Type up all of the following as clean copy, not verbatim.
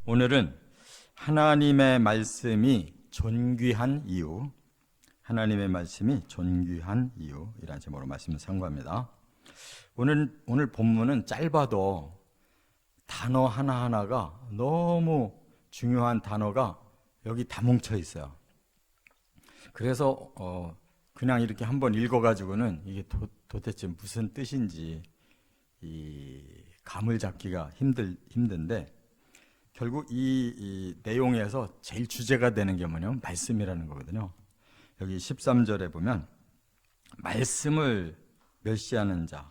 오늘은 하나님의 말씀이 존귀한 이유, 하나님의 말씀이 존귀한 이유이라는 제목으로 말씀을 상고합니다. 오늘 본문은 짧아도 단어 하나하나가 너무 중요한 단어가 여기 다 뭉쳐 있어요. 그래서 그냥 이렇게 한번 읽어가지고는 이게 도대체 무슨 뜻인지 이 감을 잡기가 힘든데, 결국 이 내용에서 제일 주제가 되는 게 뭐냐면 말씀이라는 거거든요. 여기 13절에 보면 말씀을 멸시하는 자,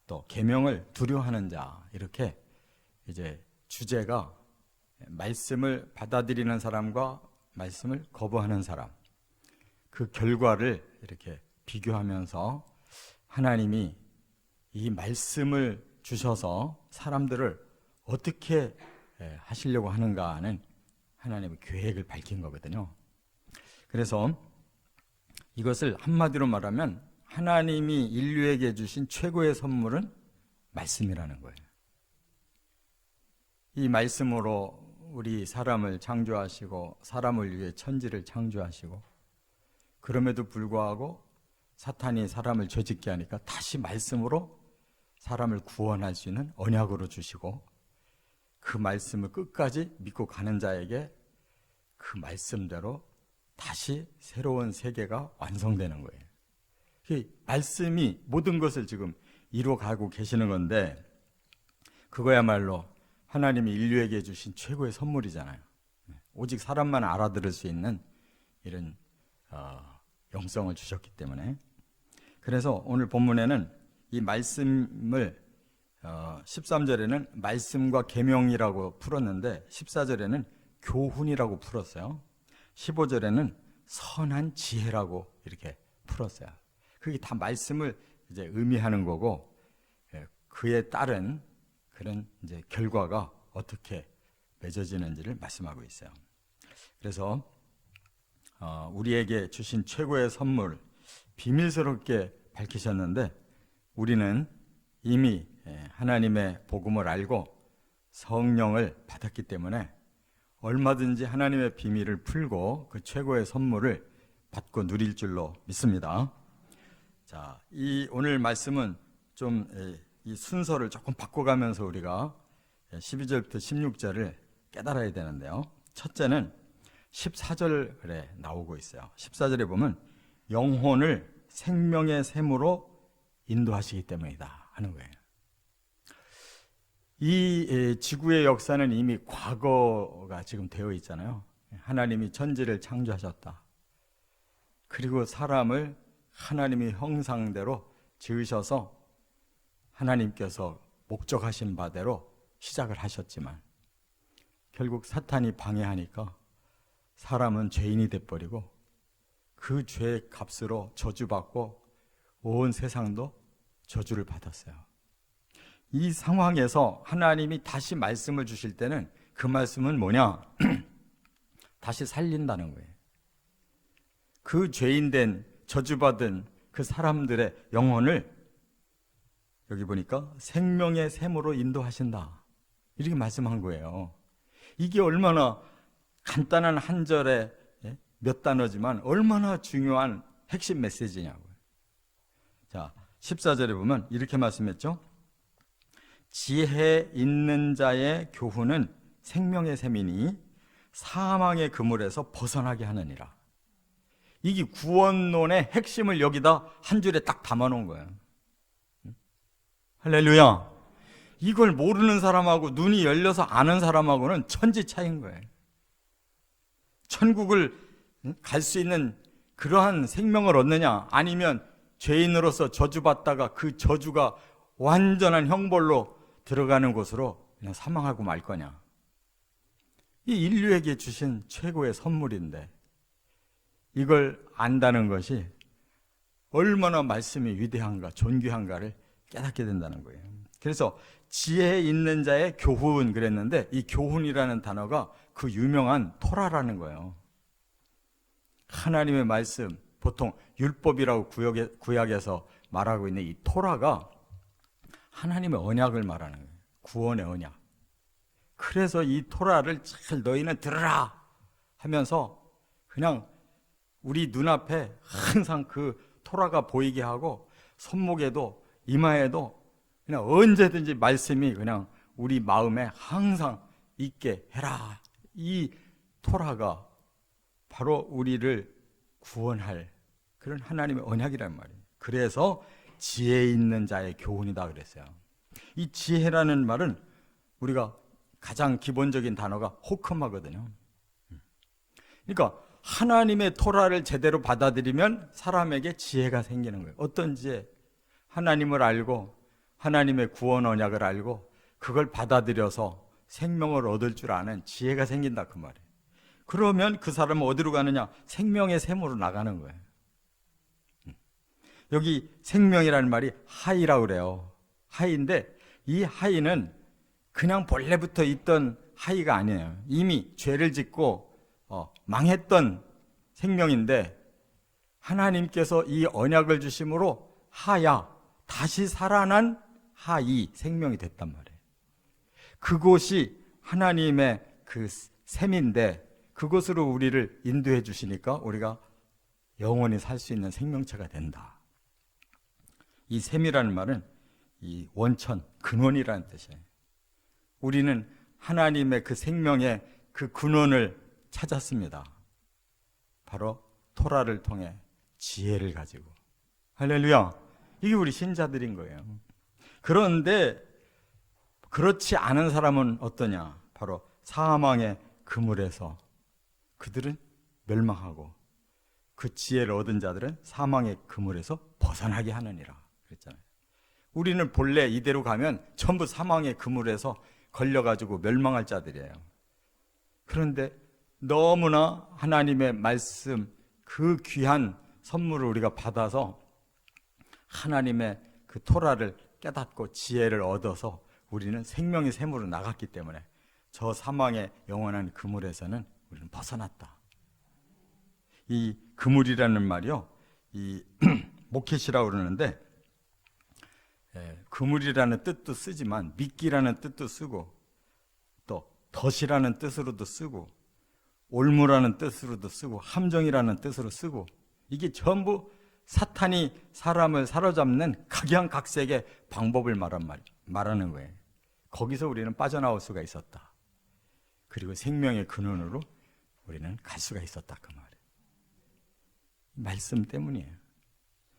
또 계명을 두려워하는 자, 이렇게 이제 주제가 말씀을 받아들이는 사람과 말씀을 거부하는 사람, 그 결과를 이렇게 비교하면서 하나님이 이 말씀을 주셔서 사람들을 어떻게 하시려고 하는가는 하나님의 계획을 밝힌 거거든요. 그래서 이것을 한마디로 말하면 하나님이 인류에게 주신 최고의 선물은 말씀이라는 거예요. 이 말씀으로 우리 사람을 창조하시고 사람을 위해 천지를 창조하시고, 그럼에도 불구하고 사탄이 사람을 죄짓게 하니까 다시 말씀으로 사람을 구원할 수 있는 언약으로 주시고, 그 말씀을 끝까지 믿고 가는 자에게 그 말씀대로 다시 새로운 세계가 완성되는 거예요. 이 말씀이 모든 것을 지금 이루어가고 계시는 건데, 그거야말로 하나님이 인류에게 주신 최고의 선물이잖아요. 오직 사람만 알아들을 수 있는 이런 영성을 주셨기 때문에. 그래서 오늘 본문에는 이 말씀을 13절에는 말씀과 계명이라고 풀었는데 14절에는 교훈이라고 풀었어요. 15절에는 선한 지혜라고 이렇게 풀었어요. 그게 다 말씀을 이제 의미하는 거고, 그에 따른 그런 이제 결과가 어떻게 맺어지는지를 말씀하고 있어요. 그래서 우리에게 주신 최고의 선물, 비밀스럽게 밝히셨는데, 우리는 이미 하나님의 복음을 알고 성령을 받았기 때문에 얼마든지 하나님의 비밀을 풀고 그 최고의 선물을 받고 누릴 줄로 믿습니다. 자, 이 오늘 말씀은 좀 이 순서를 조금 바꿔가면서 우리가 12절부터 16절을 깨달아야 되는데요. 첫째는 14절에 나오고 있어요. 14절에 보면 영혼을 생명의 샘으로 인도하시기 때문이다 하는 거예요. 이 지구의 역사는 이미 과거가 지금 되어 있잖아요. 하나님이 천지를 창조하셨다. 그리고 사람을 하나님의 형상대로 지으셔서 하나님께서 목적하신 바대로 시작을 하셨지만, 결국 사탄이 방해하니까 사람은 죄인이 돼버리고 그 죄의 값으로 저주받고 온 세상도 저주를 받았어요. 이 상황에서 하나님이 다시 말씀을 주실 때는 그 말씀은 뭐냐? 다시 살린다는 거예요. 그 죄인된 저주받은 그 사람들의 영혼을 여기 보니까 생명의 샘으로 인도하신다, 이렇게 말씀한 거예요. 이게 얼마나 간단한 한 절에 몇 단어지만 얼마나 중요한 핵심 메시지냐고요. 자, 14절에 보면 이렇게 말씀했죠. 지혜 있는 자의 교훈은 생명의 샘이니 사망의 그물에서 벗어나게 하느니라. 이게 구원론의 핵심을 여기다 한 줄에 딱 담아놓은 거예요. 할렐루야. 이걸 모르는 사람하고 눈이 열려서 아는 사람하고는 천지 차이인 거예요. 천국을 갈 수 있는 그러한 생명을 얻느냐, 아니면 죄인으로서 저주받다가 그 저주가 완전한 형벌로 들어가는 곳으로 그냥 사망하고 말 거냐. 이 인류에게 주신 최고의 선물인데 이걸 안다는 것이 얼마나 말씀이 위대한가, 존귀한가를 깨닫게 된다는 거예요. 그래서 지혜 있는 자의 교훈 그랬는데, 이 교훈이라는 단어가 그 유명한 토라라는 거예요. 하나님의 말씀, 보통 율법이라고 구약에서 말하고 있는 이 토라가 하나님의 언약을 말하는 거예요. 구원의 언약. 그래서 이 토라를 잘 너희는 들으라 하면서 그냥 우리 눈앞에 항상 그 토라가 보이게 하고 손목에도 이마에도 그냥 언제든지 말씀이 그냥 우리 마음에 항상 있게 해라. 이 토라가 바로 우리를 구원할 그런 하나님의 언약이란 말이에요. 그래서 지혜 있는 자의 교훈이다 그랬어요. 이 지혜라는 말은 우리가 가장 기본적인 단어가 호크마거든요. 그러니까 하나님의 토라를 제대로 받아들이면 사람에게 지혜가 생기는 거예요. 어떤 지혜? 하나님을 알고 하나님의 구원 언약을 알고 그걸 받아들여서 생명을 얻을 줄 아는 지혜가 생긴다 그 말이에요. 그러면 그 사람은 어디로 가느냐? 생명의 샘으로 나가는 거예요. 여기 생명이라는 말이 하이라고 그래요. 하이인데 이 하이는 그냥 본래부터 있던 하이가 아니에요. 이미 죄를 짓고 망했던 생명인데 하나님께서 이 언약을 주심으로 하야, 다시 살아난 하이 생명이 됐단 말이에요. 그곳이 하나님의 그 샘인데 그곳으로 우리를 인도해 주시니까 우리가 영원히 살 수 있는 생명체가 된다. 이 샘이라는 말은 이 원천, 근원이라는 뜻이에요. 우리는 하나님의 그 생명의 그 근원을 찾았습니다. 바로 토라를 통해 지혜를 가지고. 할렐루야. 이게 우리 신자들인 거예요. 그런데 그렇지 않은 사람은 어떠냐? 바로 사망의 그물에서 그들은 멸망하고 그 지혜를 얻은 자들은 사망의 그물에서 벗어나게 하느니라 그랬잖아요. 우리는 본래 이대로 가면 전부 사망의 그물에서 걸려가지고 멸망할 자들이에요. 그런데 너무나 하나님의 말씀 그 귀한 선물을 우리가 받아서 하나님의 그 토라를 깨닫고 지혜를 얻어서 우리는 생명의 샘으로 나갔기 때문에 저 사망의 영원한 그물에서는 우리는 벗어났다. 이 그물이라는 말이요, 이 모켓이라고 그러는데 그물이라는 뜻도 쓰지만 미끼라는 뜻도 쓰고 또 덫이라는 뜻으로도 쓰고 올무라는 뜻으로도 쓰고 함정이라는 뜻으로 쓰고 이게 전부 사탄이 사람을 사로잡는 각양각색의 방법을 말하는 거예요. 거기서 우리는 빠져나올 수가 있었다. 그리고 생명의 근원으로 우리는 갈 수가 있었다 그 말이에요. 말씀 때문이에요.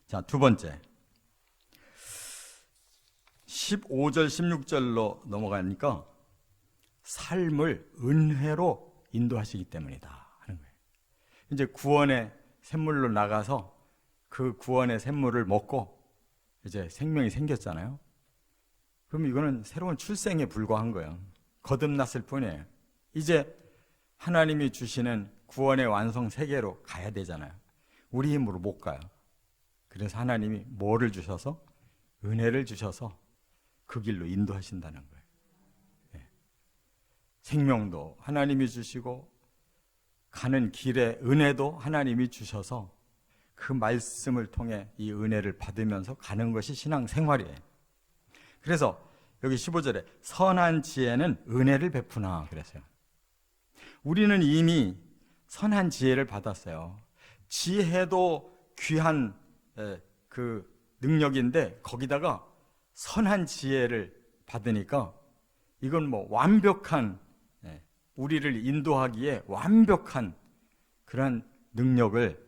자, 두 번째 15절 16절로 넘어가니까 삶을 은혜로 인도하시기 때문이다 하는 거예요. 이제 구원의 샘물로 나가서 그 구원의 샘물을 먹고 이제 생명이 생겼잖아요. 그럼 이거는 새로운 출생에 불과한 거예요. 거듭났을 뿐이에요. 이제 하나님이 주시는 구원의 완성 세계로 가야 되잖아요. 우리 힘으로 못 가요. 그래서 하나님이 뭐를 주셔서? 은혜를 주셔서 그 길로 인도하신다는 거예요. 네. 생명도 하나님이 주시고 가는 길에 은혜도 하나님이 주셔서 그 말씀을 통해 이 은혜를 받으면서 가는 것이 신앙생활이에요. 그래서 여기 15절에 선한 지혜는 은혜를 베푸나 그랬어요. 우리는 이미 선한 지혜를 받았어요. 지혜도 귀한 그 능력인데 거기다가 선한 지혜를 받으니까 이건 뭐 완벽한 우리를 인도하기에 완벽한 그런 능력을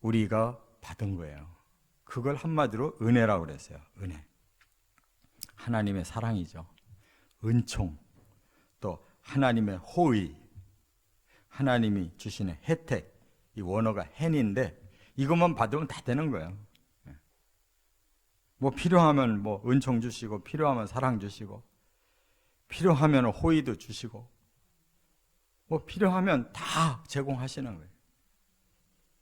우리가 받은 거예요. 그걸 한마디로 은혜라고 그랬어요. 은혜. 하나님의 사랑이죠. 은총, 또 하나님의 호의, 하나님이 주시는 혜택, 이 원어가 헨인데 이것만 받으면 다 되는 거예요. 뭐 필요하면 뭐 은총 주시고 필요하면 사랑 주시고 필요하면 호의도 주시고 뭐 필요하면 다 제공하시는 거예요.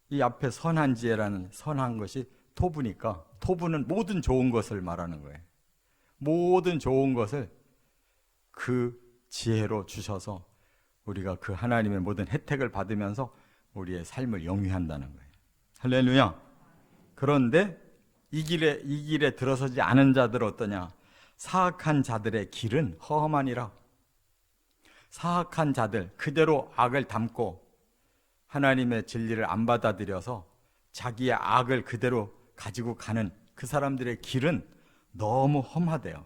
이 앞에 선한 지혜라는 선한 것이 토부니까 토부는 모든 좋은 것을 말하는 거예요. 모든 좋은 것을 그 지혜로 주셔서 우리가 그 하나님의 모든 혜택을 받으면서 우리의 삶을 영위한다는 거예요. 할렐루야. 그런데 이 길에 들어서지 않은 자들 어떠냐? 사악한 자들의 길은 험하니라. 사악한 자들, 그대로 악을 담고 하나님의 진리를 안 받아들여서 자기의 악을 그대로 가지고 가는 그 사람들의 길은 너무 험하대요.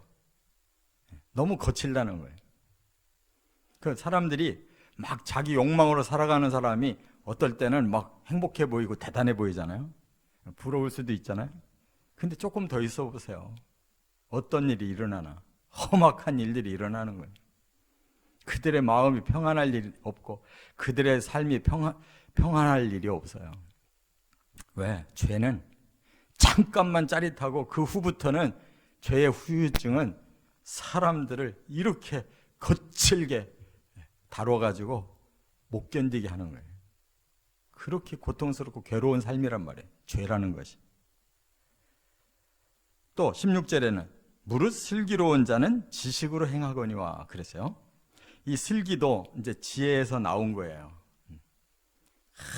너무 거칠다는 거예요. 그 사람들이 막 자기 욕망으로 살아가는 사람이 어떨 때는 막 행복해 보이고 대단해 보이잖아요. 부러울 수도 있잖아요. 근데 조금 더 있어 보세요. 어떤 일이 일어나나. 험악한 일들이 일어나는 거예요. 그들의 마음이 평안할 일이 없고 그들의 삶이 평안할 일이 없어요. 왜? 죄는 잠깐만 짜릿하고 그 후부터는 죄의 후유증은 사람들을 이렇게 거칠게 다뤄가지고 못 견디게 하는 거예요. 그렇게 고통스럽고 괴로운 삶이란 말이에요. 죄라는 것이. 또 16절에는 무릇 슬기로운 자는 지식으로 행하거니와 그랬어요. 이 슬기도 이제 지혜에서 나온 거예요.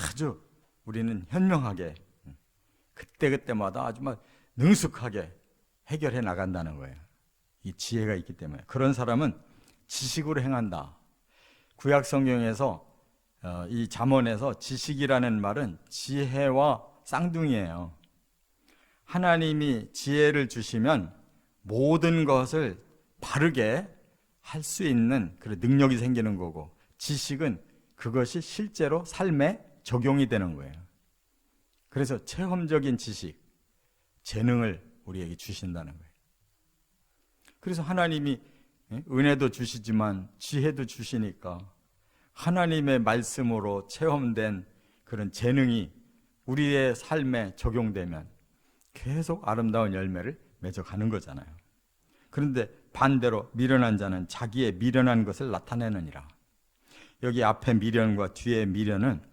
아주 우리는 현명하게 그때그때마다 아주 막 능숙하게 해결해 나간다는 거예요. 이 지혜가 있기 때문에. 그런 사람은 지식으로 행한다. 구약 성경에서 이 잠언에서 지식이라는 말은 지혜와 쌍둥이에요. 하나님이 지혜를 주시면 모든 것을 바르게 할 수 있는 그런 능력이 생기는 거고, 지식은 그것이 실제로 삶에 적용이 되는 거예요. 그래서 체험적인 지식, 재능을 우리에게 주신다는 거예요. 그래서 하나님이 은혜도 주시지만 지혜도 주시니까 하나님의 말씀으로 체험된 그런 재능이 우리의 삶에 적용되면 계속 아름다운 열매를 맺어가는 거잖아요. 그런데 반대로 미련한 자는 자기의 미련한 것을 나타내느니라. 여기 앞에 미련과 뒤에 미련은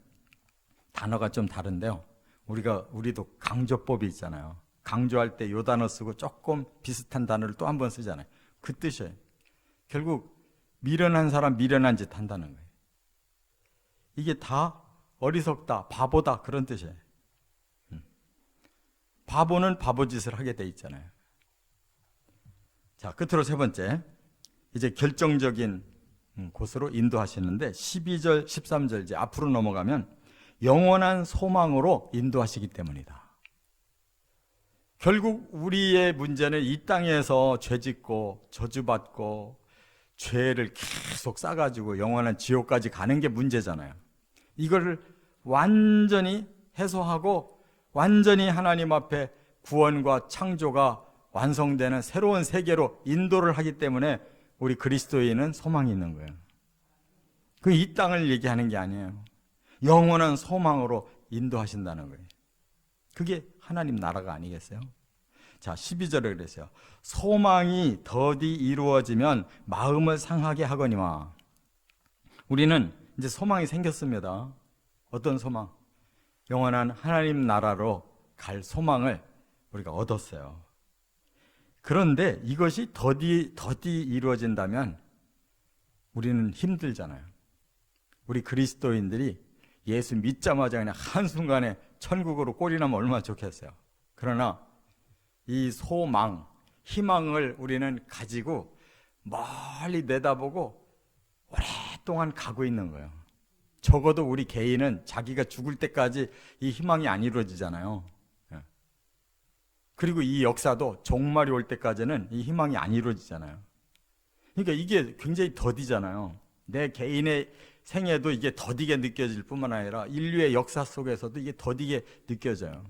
단어가 좀 다른데요. 우리도 강조법이 있잖아요. 강조할 때 요 단어 쓰고 조금 비슷한 단어를 또 한 번 쓰잖아요. 그 뜻이에요. 결국 미련한 사람 미련한 짓 한다는 거예요. 이게 다 어리석다, 바보다 그런 뜻이에요. 바보는 바보짓을 하게 돼 있잖아요. 자, 끝으로 세 번째, 이제 결정적인 곳으로 인도하시는데 12절, 13절 이제 앞으로 넘어가면 영원한 소망으로 인도하시기 때문이다. 결국 우리의 문제는 이 땅에서 죄짓고 저주받고 죄를 계속 싸가지고 영원한 지옥까지 가는 게 문제잖아요. 이거를 완전히 해소하고 완전히 하나님 앞에 구원과 창조가 완성되는 새로운 세계로 인도를 하기 때문에 우리 그리스도인은 소망이 있는 거예요. 그 이 땅을 얘기하는 게 아니에요. 영원한 소망으로 인도하신다는 거예요. 그게 하나님 나라가 아니겠어요? 자, 12절에 그랬어요. 소망이 더디 이루어지면 마음을 상하게 하거니와. 우리는 이제 소망이 생겼습니다. 어떤 소망? 영원한 하나님 나라로 갈 소망을 우리가 얻었어요. 그런데 이것이 더디 이루어진다면 우리는 힘들잖아요. 우리 그리스도인들이 예수 믿자마자 그냥 한순간에 천국으로 꼴이 나면 얼마나 좋겠어요. 그러나 이 소망, 희망을 우리는 가지고 멀리 내다보고 오랫동안 가고 있는 거예요. 적어도 우리 개인은 자기가 죽을 때까지 이 희망이 안 이루어지잖아요. 그리고 이 역사도 종말이 올 때까지는 이 희망이 안 이루어지잖아요. 그러니까 이게 굉장히 더디잖아요. 내 개인의 생애도 이게 더디게 느껴질 뿐만 아니라 인류의 역사 속에서도 이게 더디게 느껴져요.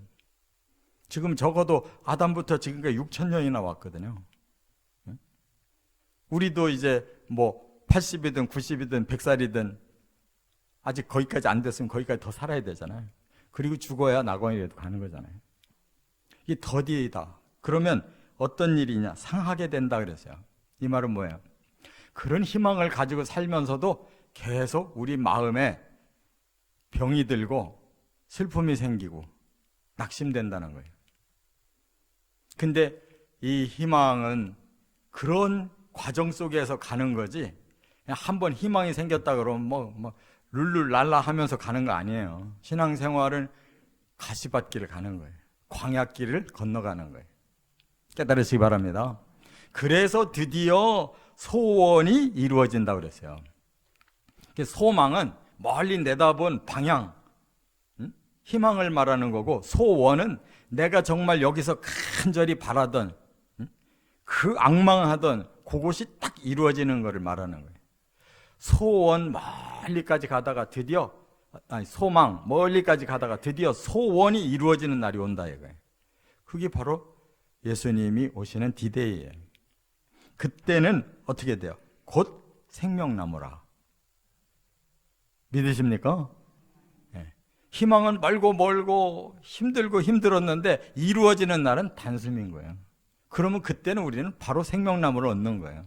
지금 적어도 아담부터 지금까지 6,000년이나 왔거든요. 우리도 이제 뭐 80이든 90이든 100살이든 아직 거기까지 안 됐으면 거기까지 더 살아야 되잖아요. 그리고 죽어야 낙원이라도 가는 거잖아요. 이게 더디다. 그러면 어떤 일이냐? 상하게 된다 그랬어요. 이 말은 뭐예요? 그런 희망을 가지고 살면서도 계속 우리 마음에 병이 들고 슬픔이 생기고 낙심된다는 거예요. 근데 이 희망은 그런 과정 속에서 가는 거지, 그냥 한번 희망이 생겼다 그러면 뭐 룰루랄라 하면서 가는 거 아니에요. 신앙생활은 가시밭길을 가는 거예요. 광야길을 건너가는 거예요. 깨달으시기 바랍니다. 그래서 드디어 소원이 이루어진다고 그랬어요. 소망은 멀리 내다본 방향, 희망을 말하는 거고, 소원은 내가 정말 여기서 간절히 바라던, 그 악망하던 그것이 딱 이루어지는 것을 말하는 거예요. 소원 멀리까지 가다가 드디어, 소망 멀리까지 가다가 드디어 소원이 이루어지는 날이 온다 이거예요. 그게 바로 예수님이 오시는 디데이예요. 그때는 어떻게 돼요? 곧 생명나무라. 믿으십니까? 네. 희망은 멀고 힘들고 힘들었는데 이루어지는 날은 단숨인 거예요. 그러면 그때는 우리는 바로 생명나무를 얻는 거예요.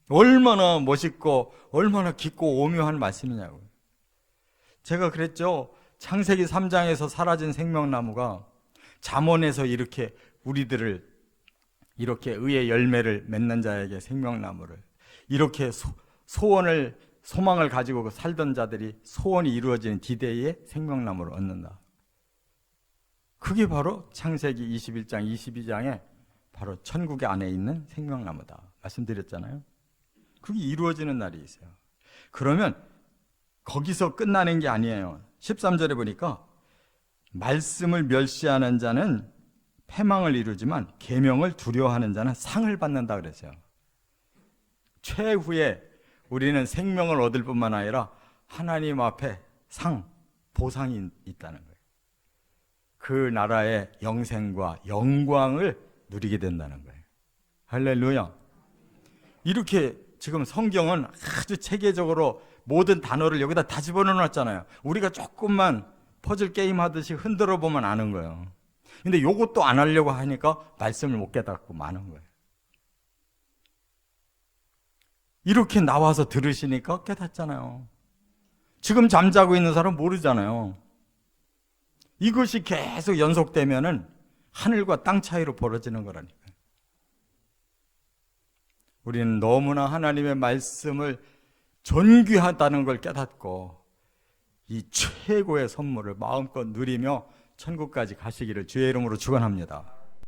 얼마나 멋있고 얼마나 깊고 오묘한 말씀이냐고요. 제가 그랬죠. 창세기 3장에서 사라진 생명나무가 잠언에서 이렇게 우리들을 이렇게 의의 열매를 맺는 자에게 생명나무를, 이렇게 소원을 소망을 가지고 살던 자들이 소원이 이루어지는 디데이에 생명나무를 얻는다. 그게 바로 창세기 21장 22장에 바로 천국의 안에 있는 생명나무다 말씀드렸잖아요. 그게 이루어지는 날이 있어요. 그러면 거기서 끝나는 게 아니에요. 13절에 보니까 말씀을 멸시하는 자는 패망을 이루지만 계명을 두려워하는 자는 상을 받는다 그랬어요. 최후에 우리는 생명을 얻을 뿐만 아니라 하나님 앞에 보상이 있다는 거예요. 그 나라의 영생과 영광을 누리게 된다는 거예요. 할렐루야. 이렇게 지금 성경은 아주 체계적으로 모든 단어를 여기다 다 집어넣어놨잖아요. 우리가 조금만 퍼즐 게임 하듯이 흔들어 보면 아는 거예요. 근데 요것도 안 하려고 하니까 말씀을 못 깨닫고 마는 거예요. 이렇게 나와서 들으시니까 깨닫잖아요. 지금 잠자고 있는 사람 모르잖아요. 이것이 계속 연속되면은 하늘과 땅 차이로 벌어지는 거라니까요. 우리는 너무나 하나님의 말씀을 존귀하다는 걸 깨닫고 이 최고의 선물을 마음껏 누리며 천국까지 가시기를 주의 이름으로 축원합니다.